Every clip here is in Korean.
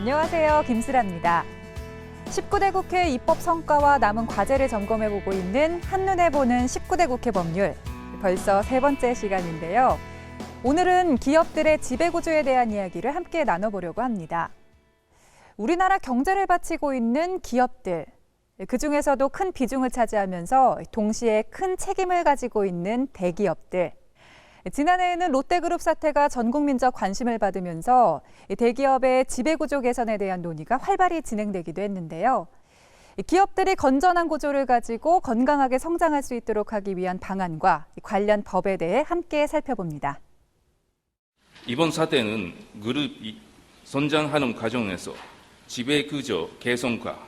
안녕하세요. 김슬아입니다. 19대 국회 입법 성과와 남은 과제를 점검해보고 있는 한눈에 보는 19대 국회 법률. 벌써 세 번째 시간인데요. 오늘은 기업들의 지배구조에 대한 이야기를 함께 나눠보려고 합니다. 우리나라 경제를 바치고 있는 기업들. 그중에서도 큰 비중을 차지하면서 동시에 큰 책임을 가지고 있는 대기업들. 지난해에는 롯데그룹 사태가 전 국민적 관심을 받으면서 대기업의 지배구조 개선에 대한 논의가 활발히 진행되기도 했는데요. 기업들이 건전한 구조를 가지고 건강하게 성장할 수 있도록 하기 위한 방안과 관련 법에 대해 함께 살펴봅니다. 이번 사태는 그룹이 성장하는 과정에서 지배구조 개선과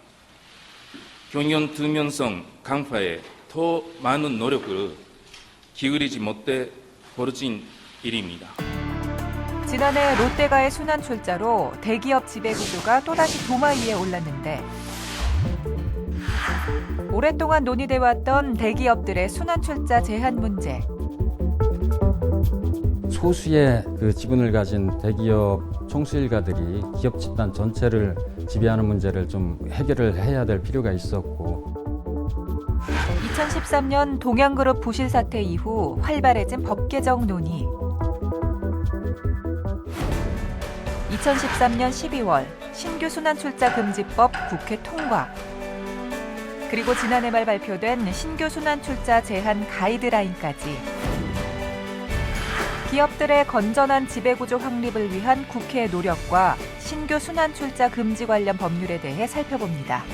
경영 투명성 강화에 더 많은 노력을 기울이지 못해 벌어진 일입니다. 지난해 롯데가의 순환 출자로 대기업 지배구조가 또다시 도마 위에 올랐는데 오랫동안 논의돼 왔던 대기업들의 순환 출자 제한 문제. 소수의 지분을 가진 대기업 총수일가들이 기업 집단 전체를 지배하는 문제를 좀 해결을 해야 될 필요가 있었고 2013년 동양그룹 부실 사태 이후 활발해진 법 개정 논의. 2013년 12월 신규 순환출자 금지법 국회 통과. 그리고 지난해 말 발표된 신규 순환출자 제한 가이드라인까지. 기업들의 건전한 지배구조 확립을 위한 국회의 노력과 신규 순환출자 금지 관련 법률에 대해 살펴봅니다.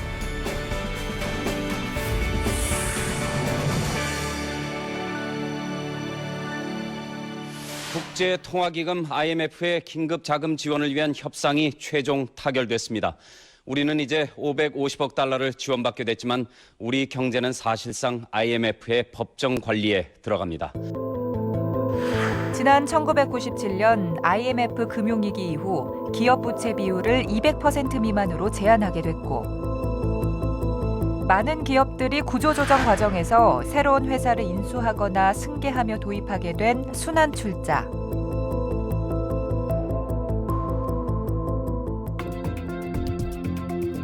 국제통화기금 IMF의 긴급 자금 지원을 위한 협상이 최종 타결됐습니다. 우리는 이제 550억 달러를 지원받게 됐지만 우리 경제는 사실상 IMF의 법정 관리에 들어갑니다. 지난 1997년 IMF 금융위기 이후 기업 부채 비율을 200% 미만으로 제한하게 됐고 많은 기업들이 구조조정 과정에서 새로운 회사를 인수하거나 승계하며 도입하게 된 순환출자.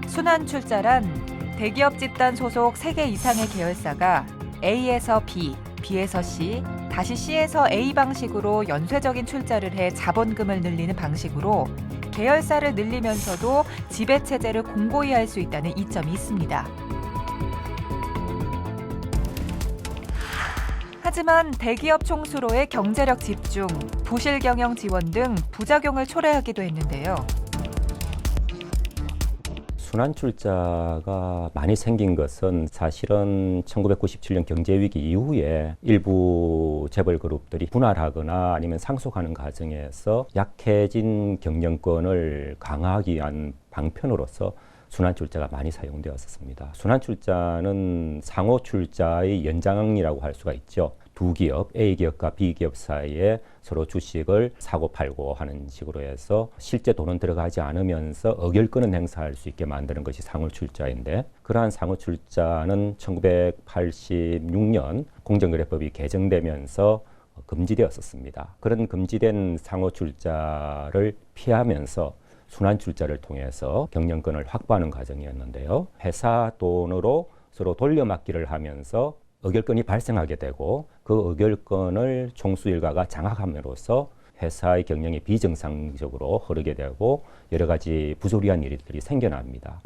순환출자란 대기업 집단 소속 3개 이상의 계열사가 A에서 B, B에서 C, 다시 C에서 A 방식으로 연쇄적인 출자를 해 자본금을 늘리는 방식으로 계열사를 늘리면서도 지배체제를 공고히 할 수 있다는 이점이 있습니다. 하지만 대기업 총수로의 경제력 집중, 부실 경영 지원 등 부작용을 초래하기도 했는데요. 순환출자가 많이 생긴 것은 사실은 1997년 경제위기 이후에 일부 재벌 그룹들이 분할하거나 아니면 상속하는 과정에서 약해진 경영권을 강화하기 위한 방편으로서 순환출자가 많이 사용되었습니다. 순환출자는 상호출자의 연장이라고 할 수가 있죠. 두 기업, A기업과 B기업 사이에 서로 주식을 사고 팔고 하는 식으로 해서 실제 돈은 들어가지 않으면서 의결권은 행사할 수 있게 만드는 것이 상호출자인데 그러한 상호출자는 1986년 공정거래법이 개정되면서 금지되었었습니다. 그런 금지된 상호출자를 피하면서 순환출자를 통해서 경영권을 확보하는 과정이었는데요. 회사 돈으로 서로 돌려막기를 하면서 의결권이 발생하게 되고 그 의결권을 총수 일가가 장악함으로써 회사의 경영이 비정상적으로 흐르게 되고 여러 가지 부조리한 일들이 생겨납니다.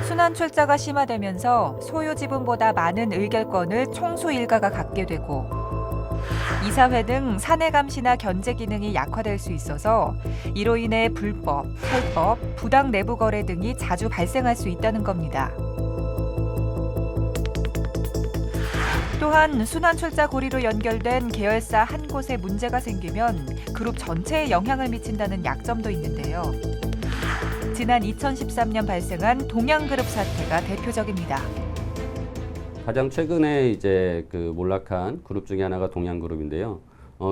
순환출자가 심화되면서 소유 지분보다 많은 의결권을 총수 일가가 갖게 되고 이사회 등 사내 감시나 견제 기능이 약화될 수 있어서 이로 인해 불법, 탈법, 부당 내부 거래 등이 자주 발생할 수 있다는 겁니다. 또한 순환출자 고리로 연결된 계열사 한 곳에 문제가 생기면 그룹 전체에 영향을 미친다는 약점도 있는데요. 지난 2013년 발생한 동양그룹 사태가 대표적입니다. 가장 최근에 이제 몰락한 그룹 중에 하나가 동양그룹인데요.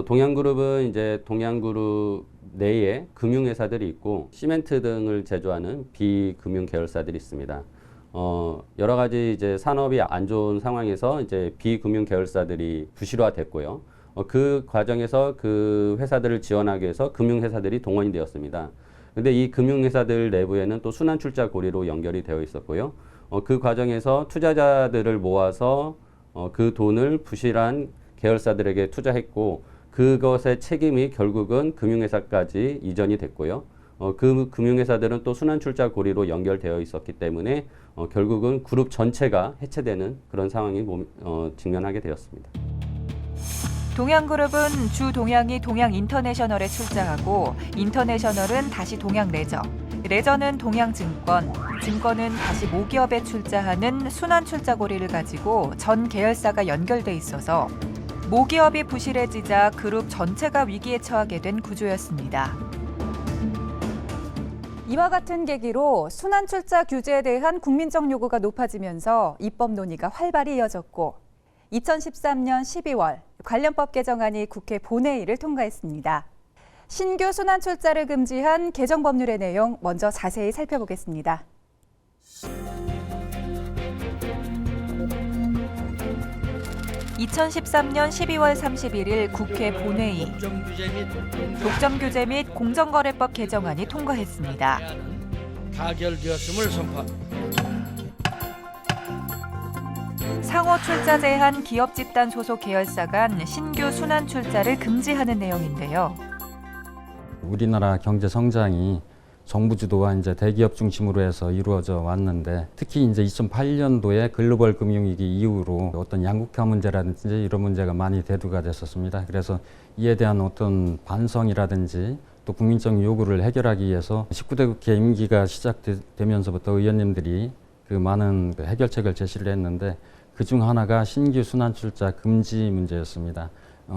동양그룹은 이제 동양그룹 내에 금융회사들이 있고 시멘트 등을 제조하는 비금융 계열사들이 있습니다. 여러 가지 이제 산업이 안 좋은 상황에서 이제 비금융 계열사들이 부실화됐고요. 그 과정에서 그 회사들을 지원하기 위해서 금융회사들이 동원이 되었습니다. 근데 이 금융회사들 내부에는 또 순환출자 고리로 연결이 되어 있었고요. 그 과정에서 투자자들을 모아서 그 돈을 부실한 계열사들에게 투자했고 그것의 책임이 결국은 금융회사까지 이전이 됐고요. 그 금융회사들은 또 순환출자 고리로 연결되어 있었기 때문에 결국은 그룹 전체가 해체되는 그런 상황이 직면하게 되었습니다. 동양그룹은 주 동양이 동양인터내셔널에 출자하고 인터내셔널은 다시 동양레저, 레저는 동양증권, 증권은 다시 모기업에 출자하는 순환출자고리를 가지고 전 계열사가 연결돼 있어서 모기업이 부실해지자 그룹 전체가 위기에 처하게 된 구조였습니다. 이와 같은 계기로 순환출자 규제에 대한 국민적 요구가 높아지면서 입법 논의가 활발히 이어졌고 2013년 12월 관련법 개정안이 국회 본회의를 통과했습니다. 신규 순환출자를 금지한 개정 법률의 내용 먼저 자세히 살펴보겠습니다. (2013년 12월 31일) 국회 본회의 독점 규제 및 공정거래법 개정안이 통과했습니다. 가결되었음을 선포합니다. 상호 출자 제한 기업 집단 소속 계열사 간 신규 순환 출자를 금지하는 내용인데요. 우리나라 경제 성장이 정부 주도와 이제 대기업 중심으로 해서 이루어져 왔는데 특히 이제 2008년도에 글로벌 금융위기 이후로 어떤 양극화 문제라든지 이런 문제가 많이 대두가 됐었습니다. 그래서 이에 대한 어떤 반성이라든지 또 국민적 요구를 해결하기 위해서 19대 국회 임기가 시작되면서부터 의원님들이 그 많은 해결책을 제시를 했는데 그중 하나가 신규 순환출자 금지 문제였습니다.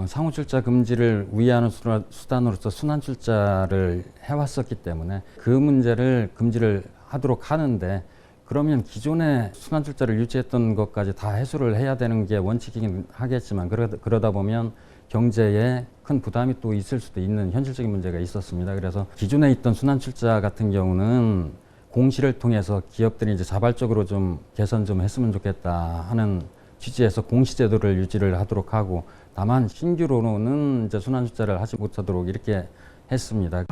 상호출자 금지를 위하는 수단으로서 순환출자를 해왔었기 때문에 그 문제를 금지를 하도록 하는데 그러면 기존의 순환출자를 유지했던 것까지 다 해소를 해야 되는 게 원칙이긴 하겠지만 그러다 보면 경제에 큰 부담이 또 있을 수도 있는 현실적인 문제가 있었습니다. 그래서 기존에 있던 순환출자 같은 경우는 공시를 통해서 기업들이 이제 자발적으로 좀 개선 좀 했으면 좋겠다 하는 취지에서 공시제도를 유지를 하도록 하고 다만 신규로는 이제 순환출자를 하지 못하도록 이렇게 했습니다.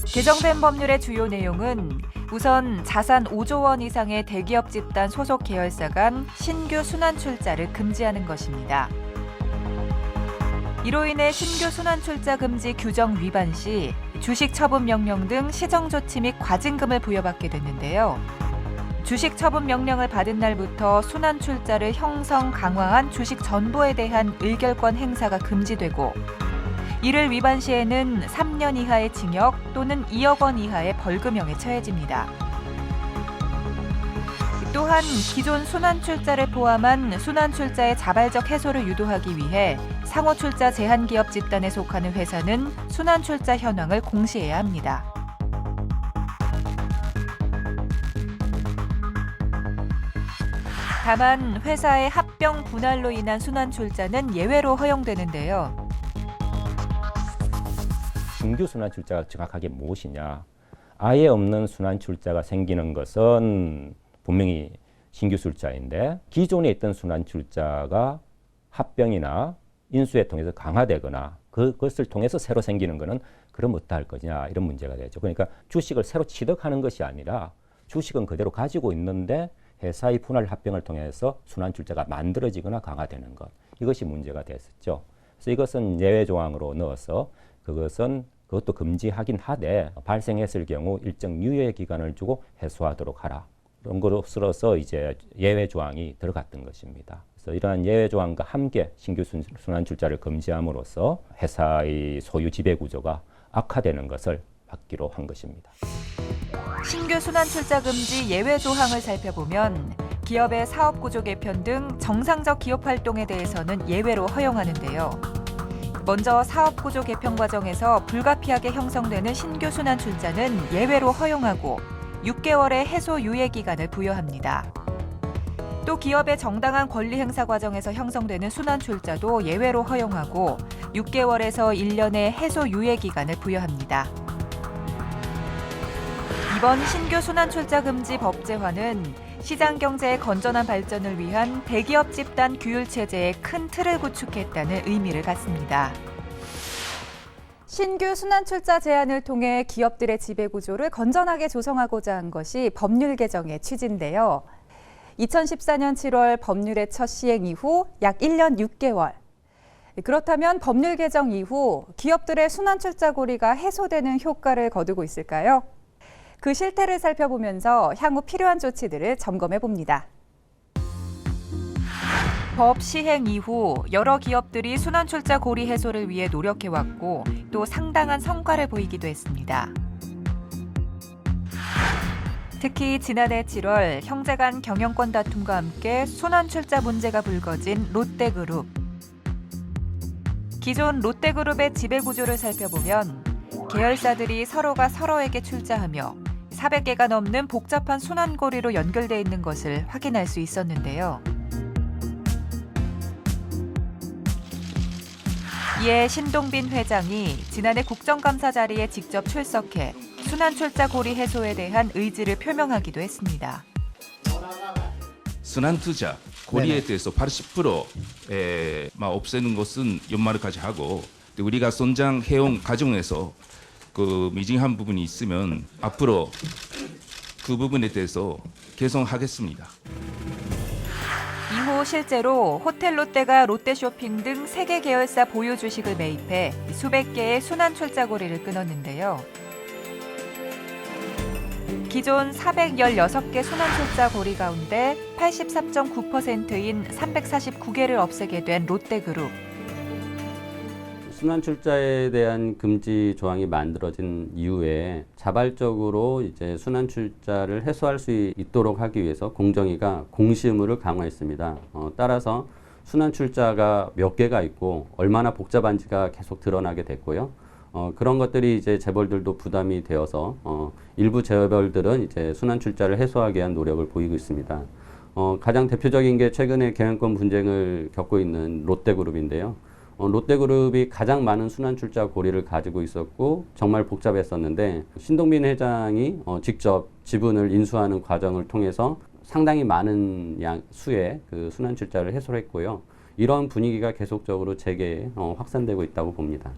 개정된 법률의 주요 내용은 우선 자산 5조 원 이상의 대기업 집단 소속 계열사 간 신규 순환출자를 금지하는 것입니다. 이로 인해 신규 순환출자 금지 규정 위반 시 주식 처분 명령 등 시정 조치 및 과징금을 부여받게 됐는데요. 주식 처분 명령을 받은 날부터 순환출자를 형성, 강화한 주식 전부에 대한 의결권 행사가 금지되고 이를 위반 시에는 3년 이하의 징역 또는 2억 원 이하의 벌금형에 처해집니다. 또한 기존 순환출자를 포함한 순환출자의 자발적 해소를 유도하기 위해 상호출자 제한기업 집단에 속하는 회사는 순환출자 현황을 공시해야 합니다. 다만 회사의 합병 분할로 인한 순환출자는 예외로 허용되는데요. 신규 순환출자가 정확하게 무엇이냐? 아예 없는 순환출자가 생기는 것은 분명히 신규 출자인데 기존에 있던 순환출자가 합병이나 인수에 통해서 강화되거나 그것을 통해서 새로 생기는 것은 그럼 어떠할 거냐 이런 문제가 되죠. 그러니까 주식을 새로 취득하는 것이 아니라 주식은 그대로 가지고 있는데 회사의 분할 합병을 통해서 순환출자가 만들어지거나 강화되는 것 이것이 문제가 됐었죠. 그래서 이것은 예외 조항으로 넣어서 그것도 금지하긴 하되 발생했을 경우 일정 유예 기간을 주고 해소하도록 하라. 그런 것으로서 이제 예외 조항이 들어갔던 것입니다. 그래서 이러한 예외 조항과 함께 신규 순환출자를 금지함으로써 회사의 소유 지배 구조가 악화되는 것을 막기로 한 것입니다. 신규 순환출자 금지 예외 조항을 살펴보면 기업의 사업 구조 개편 등 정상적 기업 활동에 대해서는 예외로 허용하는데요. 먼저 사업 구조 개편 과정에서 불가피하게 형성되는 신규 순환출자는 예외로 허용하고 6개월의 해소 유예 기간을 부여합니다. 또 기업의 정당한 권리 행사 과정에서 형성되는 순환출자도 예외로 허용하고 6개월에서 1년의 해소 유예 기간을 부여합니다. 이번 신규 순환출자 금지 법제화는 시장 경제의 건전한 발전을 위한 대기업 집단 규율 체제의 큰 틀을 구축했다는 의미를 갖습니다. 신규 순환출자 제한을 통해 기업들의 지배구조를 건전하게 조성하고자 한 것이 법률 개정의 취지인데요. 2014년 7월 법률의 첫 시행 이후 약 1년 6개월. 그렇다면 법률 개정 이후 기업들의 순환출자 고리가 해소되는 효과를 거두고 있을까요? 그 실태를 살펴보면서 향후 필요한 조치들을 점검해 봅니다. 법 시행 이후 여러 기업들이 순환출자 고리 해소를 위해 노력해왔고 또 상당한 성과를 보이기도 했습니다. 특히 지난해 7월 형제 간 경영권 다툼과 함께 순환출자 문제가 불거진 롯데그룹. 기존 롯데그룹의 지배구조를 살펴보면 계열사들이 서로가 서로에게 출자하며 400개가 넘는 복잡한 순환고리로 연결돼 있는 것을 확인할 수 있었는데요. 이에 신동빈 회장이 지난해 국정감사 자리에 직접 출석해 순환출자 고리 해소에 대한 의지를 표명하기도 했습니다. 순환투자 고리에 대해서 80% 없애는 것은 연말까지 하고 우리가 성장해온 과정에서 그 미진한 부분이 있으면 앞으로 그 부분에 대해서 개선하겠습니다. 이후 실제로 호텔 롯데가 롯데쇼핑 등 3개 계열사 보유 주식을 매입해 수백 개의 순환출자 고리를 끊었는데요. 기존 416개 순환출자 고리 가운데 83.9%인 349개를 없애게 된 롯데그룹. 순환출자에 대한 금지 조항이 만들어진 이후에 자발적으로 이제 순환출자를 해소할 수 있도록 하기 위해서 공정위가 공시의무를 강화했습니다. 따라서 순환출자가 몇 개가 있고 얼마나 복잡한지가 계속 드러나게 됐고요. 그런 것들이 이제 재벌들도 부담이 되어서 일부 재벌들은 이제 순환출자를 해소하기 위한 노력을 보이고 있습니다. 가장 대표적인 게 최근에 경영권 분쟁을 겪고 있는 롯데그룹인데요. 롯데그룹이 가장 많은 순환출자 고리를 가지고 있었고 정말 복잡했었는데 신동빈 회장이 직접 지분을 인수하는 과정을 통해서 상당히 많은 수의 그 순환출자를 해소했고요. 이런 분위기가 계속적으로 재계에 확산되고 있다고 봅니다.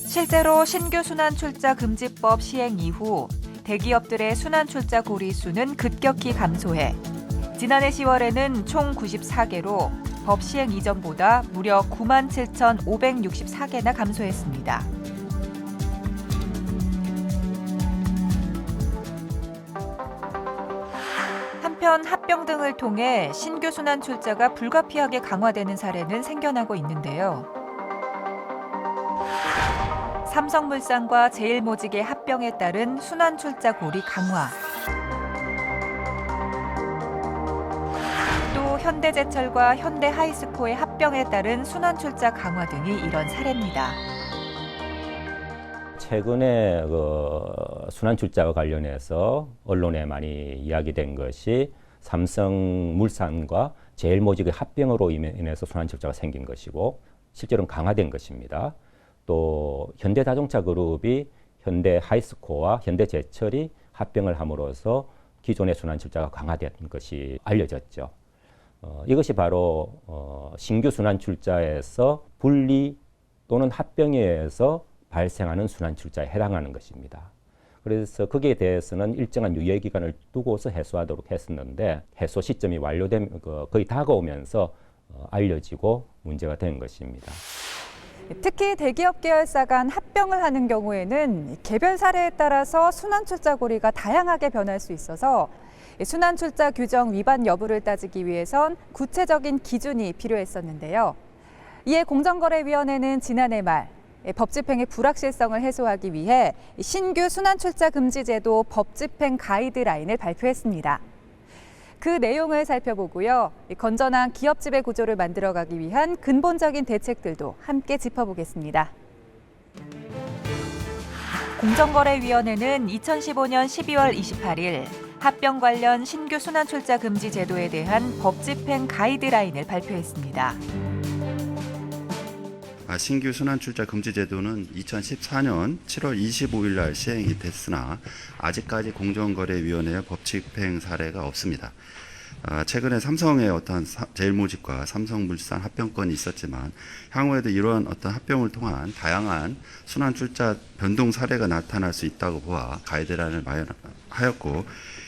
실제로 신규 순환출자 금지법 시행 이후 대기업들의 순환출자 고리 수는 급격히 감소해 지난해 10월에는 총 94개로 법 시행 이전보다 무려 97,564개나 감소했습니다. 한편 합병 등을 통해 신규 순환출자가 불가피하게 강화되는 사례는 생겨나고 있는데요. 삼성물산과 제일모직의 합병에 따른 순환출자 고리 강화. 또 현대제철과 현대하이스코의 합병에 따른 순환출자 강화 등이 이런 사례입니다. 최근에 순환출자와 관련해서 언론에 많이 이야기된 것이 삼성물산과 제일모직의 합병으로 인해서 순환출자가 생긴 것이고 실제로는 강화된 것입니다. 또 현대자동차그룹이 현대하이스코와 현대제철이 합병을 함으로써 기존의 순환출자가 강화된 것이 알려졌죠. 이것이 바로 신규 순환출자에서 분리 또는 합병에 의해서 발생하는 순환출자에 해당하는 것입니다. 그래서 거기에 대해서는 일정한 유예기간을 두고서 해소하도록 했었는데 해소 시점이 완료되면 거의 다가오면서 알려지고 문제가 된 것입니다. 특히 대기업 계열사 간 합병을 하는 경우에는 개별 사례에 따라서 순환출자 고리가 다양하게 변할 수 있어서 순환출자 규정 위반 여부를 따지기 위해선 구체적인 기준이 필요했었는데요. 이에 공정거래위원회는 지난해 말 법 집행의 불확실성을 해소하기 위해 신규 순환출자 금지제도 법 집행 가이드라인을 발표했습니다. 그 내용을 살펴보고요. 건전한 기업 지배 구조를 만들어가기 위한 근본적인 대책들도 함께 짚어보겠습니다. 공정거래위원회는 2015년 12월 28일 합병 관련 신규 순환출자 금지 제도에 대한 법 집행 가이드라인을 발표했습니다. 신규 순환출자 금지 제도는 2014년 7월 25일 날 시행이 됐으나 아직까지 공정거래위원회의 법 집행 사례가 없습니다. 최근에 삼성의 어떤 제일모직과 삼성물산 합병건이 있었지만 향후에도 이러한 어떤 합병을 통한 다양한 순환출자 변동 사례가 나타날 수 있다고 보아 가이드라인을 마련하였고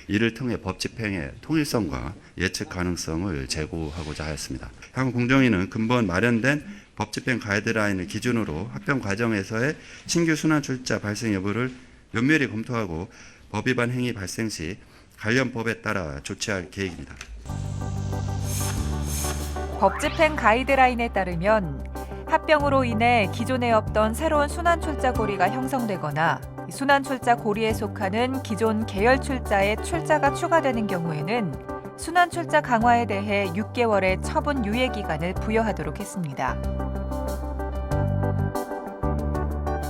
이를 통해 법 집행의 통일성과 예측 가능성을 제고하고자 하였습니다. 향후 공정위는 근본 마련된 법 집행 가이드라인을 기준으로 합병 과정에서의 신규 순환출자 발생 여부를 면밀히 검토하고 법 위반 행위 발생 시 관련 법에 따라 조치할 계획입니다. 법 집행 가이드라인에 따르면 합병으로 인해 기존에 없던 새로운 순환출자 고리가 형성되거나 순환출자 고리에 속하는 기존 계열출자에 출자가 추가되는 경우에는 순환출자 강화에 대해 6개월의 처분 유예 기간을 부여하도록 했습니다.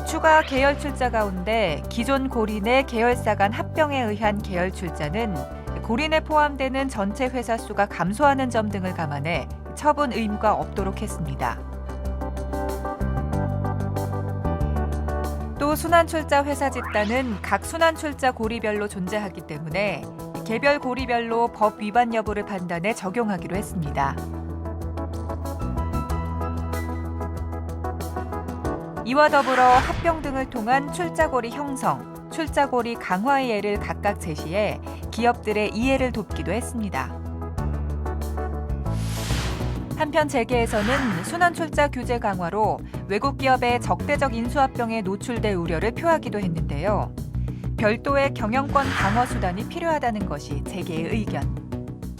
추가 계열출자 가운데 기존 고리 내 계열사 간 합병에 의한 계열출자는 고리 내 포함되는 전체 회사 수가 감소하는 점 등을 감안해 처분 의무가 없도록 했습니다. 또 순환출자 회사 집단은 각 순환출자 고리별로 존재하기 때문에 개별 고리별로 법 위반 여부를 판단해 적용하기로 했습니다. 이와 더불어 합병 등을 통한 출자고리 형성, 출자고리 강화의 예를 각각 제시해 기업들의 이해를 돕기도 했습니다. 한편 재계에서는 순환출자 규제 강화로 외국 기업의 적대적 인수합병에 노출될 우려를 표하기도 했는데요. 별도의 경영권 방어 수단이 필요하다는 것이 재계의 의견.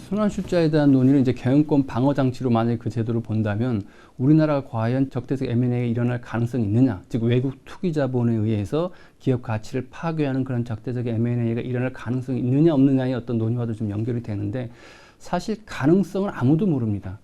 순환출자에 대한 논의는 이제 경영권 방어 장치로 만약에 그 제도를 본다면 우리나라가 과연 적대적 M&A가 일어날 가능성이 있느냐, 즉 외국 투기 자본에 의해서 기업 가치를 파괴하는 그런 적대적 M&A가 일어날 가능성이 있느냐 없느냐의 어떤 논의와도 좀 연결이 되는데 사실 가능성은 아무도 모릅니다.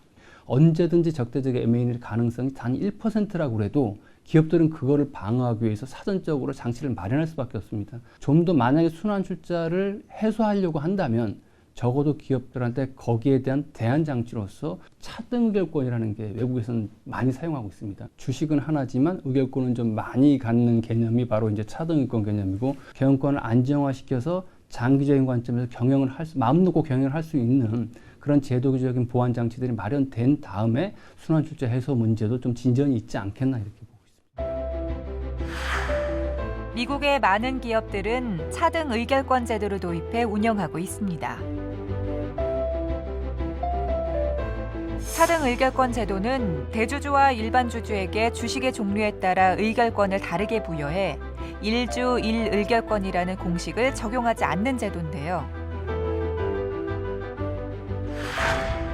언제든지 적대적 M&A 가능성이 단 1%라고 해도 기업들은 그거를 방어하기 위해서 사전적으로 장치를 마련할 수밖에 없습니다. 좀 더 만약에 순환출자를 해소하려고 한다면 적어도 기업들한테 거기에 대한 대안 장치로서 차등 의결권이라는 게 외국에서는 많이 사용하고 있습니다. 주식은 하나지만 의결권은 좀 많이 갖는 개념이 바로 이제 차등 의결권 개념이고 경영권을 안정화시켜서 장기적인 관점에서 마음 놓고 경영을 할 수 있는 그런 제도적인 보완 장치들이 마련된 다음에 순환출자 해소 문제도 좀 진전이 있지 않겠나 이렇게 보고 있습니다. 미국의 많은 기업들은 차등 의결권 제도를 도입해 운영하고 있습니다. 차등 의결권 제도는 대주주와 일반 주주에게 주식의 종류에 따라 의결권을 다르게 부여해 1주 1의결권이라는 공식을 적용하지 않는 제도인데요.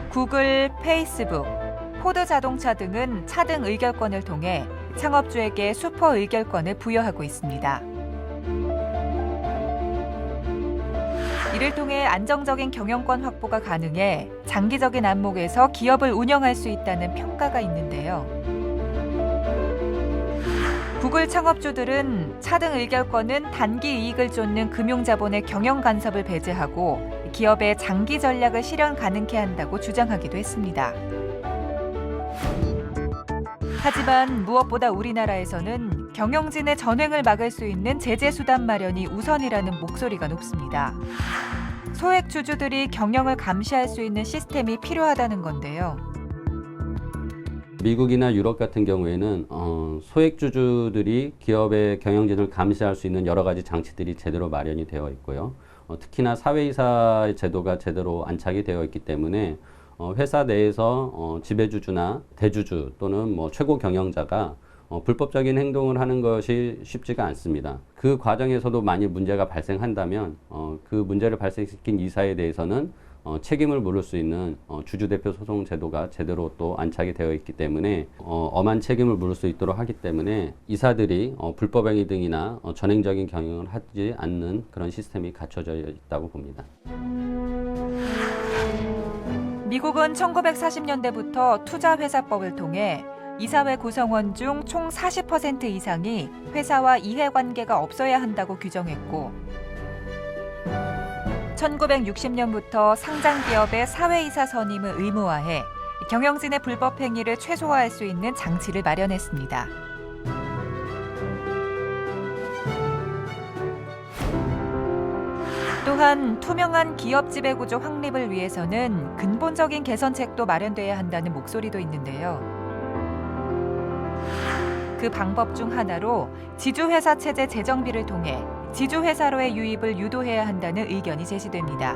구글, 페이스북, 포드 자동차 등은 차등 의결권을 통해 창업주에게 슈퍼 의결권을 부여하고 있습니다. 이를 통해 안정적인 경영권 확보가 가능해 장기적인 안목에서 기업을 운영할 수 있다는 평가가 있는데요. 구글 창업주들은 차등 의결권은 단기 이익을 쫓는 금융자본의 경영 간섭을 배제하고 기업의 장기 전략을 실현 가능케 한다고 주장하기도 했습니다. 하지만 무엇보다 우리나라에서는 경영진의 전횡을 막을 수 있는 제재 수단 마련이 우선이라는 목소리가 높습니다. 소액 주주들이 경영을 감시할 수 있는 시스템이 필요하다는 건데요. 미국이나 유럽 같은 경우에는 소액 주주들이 기업의 경영진을 감시할 수 있는 여러 가지 장치들이 제대로 마련이 되어 있고요. 특히나 사회이사 제도가 제대로 안착이 되어 있기 때문에 회사 내에서 지배주주나 대주주 또는 최고 경영자가 불법적인 행동을 하는 것이 쉽지가 않습니다. 그 과정에서도 만일 문제가 발생한다면 그 문제를 발생시킨 이사에 대해서는 책임을 물을 수 있는 주주대표 소송 제도가 제대로 또 안착이 되어 있기 때문에 엄한 책임을 물을 수 있도록 하기 때문에 이사들이 불법행위 등이나 전횡적인 경영을 하지 않는 그런 시스템이 갖춰져 있다고 봅니다. 미국은 1940년대부터 투자회사법을 통해 이사회 구성원 중 총 40% 이상이 회사와 이해관계가 없어야 한다고 규정했고 1960년부터 상장기업의 사회이사 선임을 의무화해 경영진의 불법 행위를 최소화할 수 있는 장치를 마련했습니다. 또한 투명한 기업 지배 구조 확립을 위해서는 근본적인 개선책도 마련돼야 한다는 목소리도 있는데요. 그 방법 중 하나로 지주회사 체제 재정비를 통해 지주회사로의 유입을 유도해야 한다는 의견이 제시됩니다.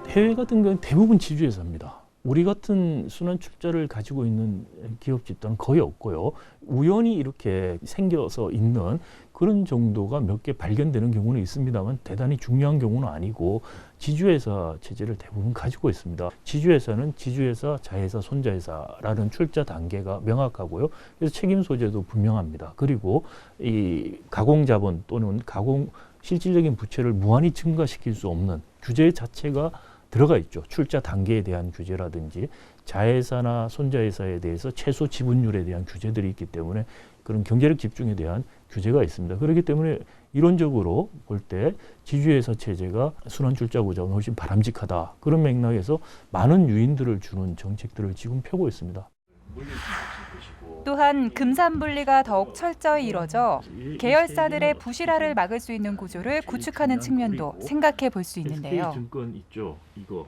해외 같은 경우는 대부분 지주회사입니다. 우리 같은 순환 출자를 가지고 있는 기업 집단은 거의 없고요. 우연히 이렇게 생겨서 있는 그런 정도가 몇 개 발견되는 경우는 있습니다만 대단히 중요한 경우는 아니고 지주회사 체제를 대부분 가지고 있습니다. 지주회사는 지주회사, 자회사, 손자회사라는 출자 단계가 명확하고요. 그래서 책임 소재도 분명합니다. 그리고 이 가공자본 또는 실질적인 부채를 무한히 증가시킬 수 없는 규제 자체가 들어가 있죠. 출자 단계에 대한 규제라든지 자회사나 손자회사에 대해서 최소 지분율에 대한 규제들이 있기 때문에 그런 경제력 집중에 대한 규제가 있습니다. 그렇기 때문에 이론적으로 볼 때 지주회사 체제가 순환 출자 구조가 훨씬 바람직하다. 그런 맥락에서 많은 유인들을 주는 정책들을 지금 펴고 있습니다. 또한 금산분리가 더욱 철저히 이뤄져 계열사들의 부실화를 막을 수 있는 구조를 구축하는 측면도 생각해 볼 수 있는데요. 증권 있죠, 이거.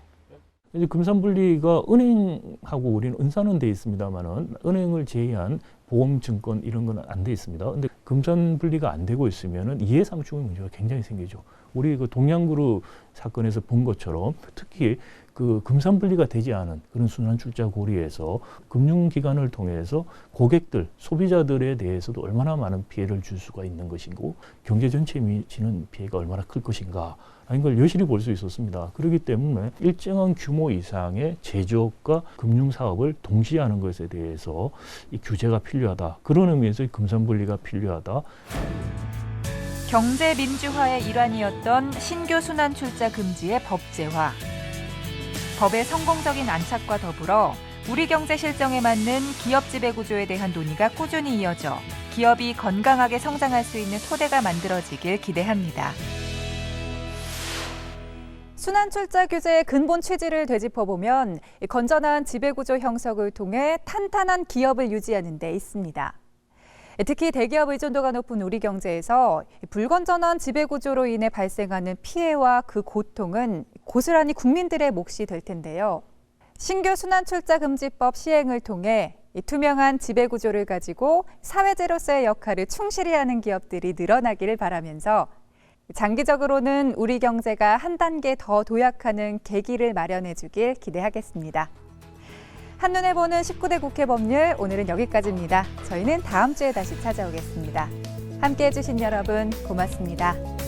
이제 금산분리가 은행하고 우리는 은사는 돼 있습니다만은 은행을 제외한 보험증권 이런 건 안 돼 있습니다. 근데 금산분리가 안 되고 있으면은 이해상충의 문제가 굉장히 생기죠. 우리 그 동양그룹 사건에서 본 것처럼 특히 그 금산분리가 되지 않은 그런 순환출자 고리에서 금융기관을 통해서 고객들, 소비자들에 대해서도 얼마나 많은 피해를 줄 수가 있는 것이고 경제 전체에 미치는 피해가 얼마나 클 것인가 라는 걸 여실히 볼 수 있었습니다. 그렇기 때문에 일정한 규모 이상의 제조업과 금융사업을 동시에 하는 것에 대해서 이 규제가 필요하다. 그런 의미에서 금산분리가 필요하다. 경제 민주화의 일환이었던 신규 순환 출자 금지의 법제화. 법의 성공적인 안착과 더불어 우리 경제 실정에 맞는 기업 지배 구조에 대한 논의가 꾸준히 이어져 기업이 건강하게 성장할 수 있는 토대가 만들어지길 기대합니다. 순환 출자 규제의 근본 취지를 되짚어보면 건전한 지배 구조 형성을 통해 탄탄한 기업을 유지하는 데 있습니다. 특히 대기업 의존도가 높은 우리 경제에서 불건전한 지배구조로 인해 발생하는 피해와 그 고통은 고스란히 국민들의 몫이 될 텐데요. 신규 순환출자금지법 시행을 통해 투명한 지배구조를 가지고 사회제로서의 역할을 충실히 하는 기업들이 늘어나기를 바라면서 장기적으로는 우리 경제가 한 단계 더 도약하는 계기를 마련해 주길 기대하겠습니다. 한눈에 보는 19대 국회 법률, 오늘은 여기까지입니다. 저희는 다음 주에 다시 찾아오겠습니다. 함께해 주신 여러분 고맙습니다.